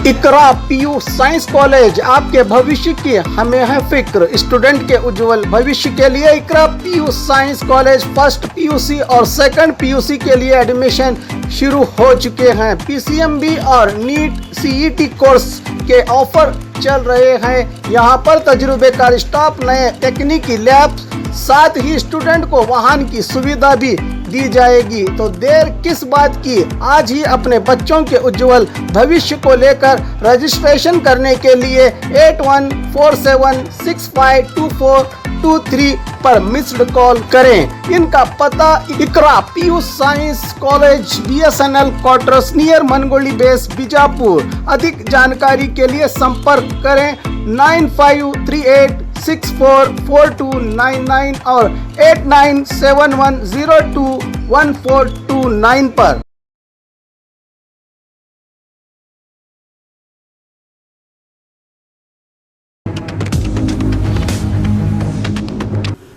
इकरा PU science college, आपके भविष्य की हमें है फिक्र। स्टूडेंट के उज्जवल भविष्य के लिए Iqra PU science college first PUC और सेकंड पीयूसी के लिए एडमिशन शुरू हो चुके हैं। पीसीएमबी और नीट सीईटी कोर्स के ऑफर चल रहे हैं। यहाँ पर तजुर्बेकार स्टाफ, नए तकनीकी लैब, साथ ही स्टूडेंट को वाहन की सुविधा भी दी जाएगी। तो देर किस बात की, आज ही अपने बच्चों के उज्जवल भविष्य को लेकर रजिस्ट्रेशन करने के लिए 8147652423 पर मिस्ड कॉल करें। इनका पता Iqra PU science college, BSNL quarters near Mangoli base, Bijapur. अधिक जानकारी के लिए संपर्क करें 9538644299 और 8971021429 पर।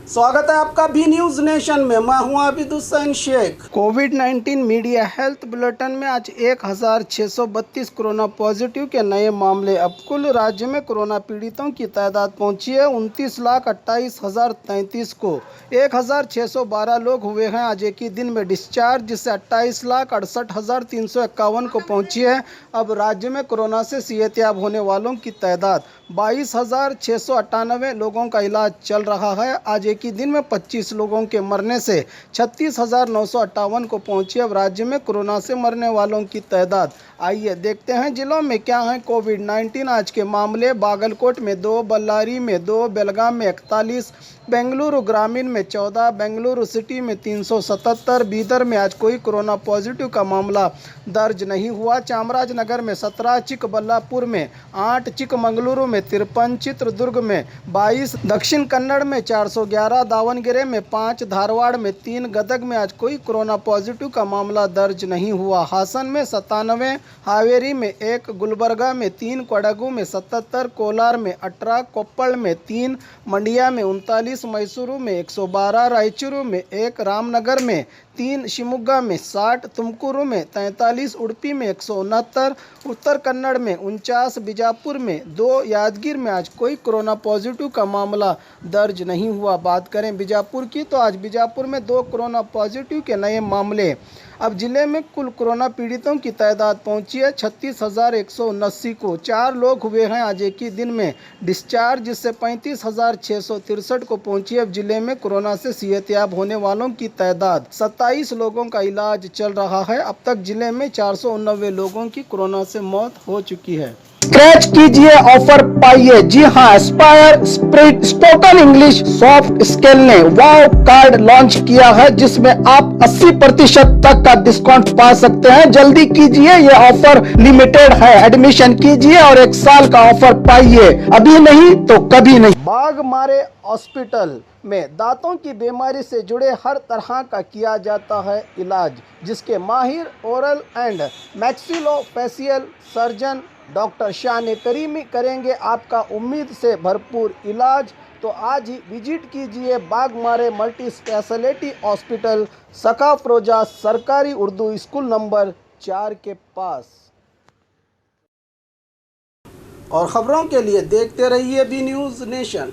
स्वागत है आपका बी न्यूज नेशन में। मैं हूं आबिद हुसैन शेख। कोविड-19 मीडिया हेल्थ बुलेटिन में आज 1632 कोरोना पॉजिटिव के नए मामले। अब कुल राज्य में कोरोना पीड़ितों की तादाद पहुंची है 29,28,033 को। 1612 लोग हुए हैं आज एक ही दिन में डिस्चार्ज, जिससे 28,68,351 को पहुंची है। अब राज्य में कोरोना से सेहतयाब होने वालों की तादाद 22,698 लोगों का इलाज चल रहा है। आज एक ही दिन में 25 लोगों के मरने से 36,958 को पहुंची। अब राज्य में कोरोना से मरने वालों की तादाद, आइए देखते हैं जिलों में क्या है कोविड-19 आज के मामले। बागलकोट में 2, बल्लारी में 2, बेलगाम में 41, बेंगलुरु ग्रामीण में 14, बेंगलुरु सिटी में 377, बीदर में आज कोई कोरोना पॉजिटिव का मामला दर्ज नहीं हुआ। चामराजनगर में 17, चिकबल्लापुर में 8, चिकमंगलुरु में 53, चित्रदुर्ग में 22, दक्षिण कन्नड़ में 411, दावणगेरे में 5, धारवाड़ में 3, गदग में आज कोई कोरोना पॉजिटिव का मामला दर्ज नहीं हुआ। हासन में 97, हावेरी में 1, गुलबर्गा में 3, कोडगु में 77, कोलार में 18, कोप्पल में 3, मंडिया में 39, मैसूरू में 112, रायचूरू में 1, रामनगर में 3, शिमोगा में 60, तुमकुरू में 43, उडुपी में 169, उत्तर कन्नड़ में 49, बीजापुर में 2, यादगीर में आज कोई कोरोना पॉजिटिव का मामला दर्ज नहीं हुआ। बात करें बीजापुर की, तो आज बीजापुर में 2 कोरोना पॉजिटिव के नए मामले। अब जिले में कुल कोरोना पीड़ितों की तादाद पहुंची है 36,179 को। 4 लोग हुए हैं आज एक ही दिन में डिस्चार्ज, जिससे 35,663 को पहुंची। अब जिले में कोरोना से सेहतयाब होने वालों की तादाद 27 लोगों का इलाज चल रहा है। अब तक जिले में 489 लोगों की कोरोना से मौत हो चुकी है। स्क्रैच कीजिए, ऑफर पाइए। जी हाँ, Aspire spirit spoken English soft skill ने वाव कार्ड लॉन्च किया है, जिसमें आप 80% तक का डिस्काउंट पा सकते हैं। जल्दी कीजिए, ये ऑफर लिमिटेड है। एडमिशन कीजिए और 1 साल का ऑफर पाइए, अभी नहीं तो कभी नहीं। बाघमारे हॉस्पिटल में दांतों की बीमारी से जुड़े हर तरह का किया जाता है इलाज, जिसके माहिर oral and maxillofacial surgeon doctor शान करीमी करेंगे आपका उम्मीद से भरपूर इलाज। तो आज ही विजिट कीजिए बाघमारे मल्टी स्पेशलिटी हॉस्पिटल, सकाफरोजा सरकारी उर्दू स्कूल नंबर 4 के पास। और खबरों के लिए देखते रहिए बी न्यूज़ नेशन।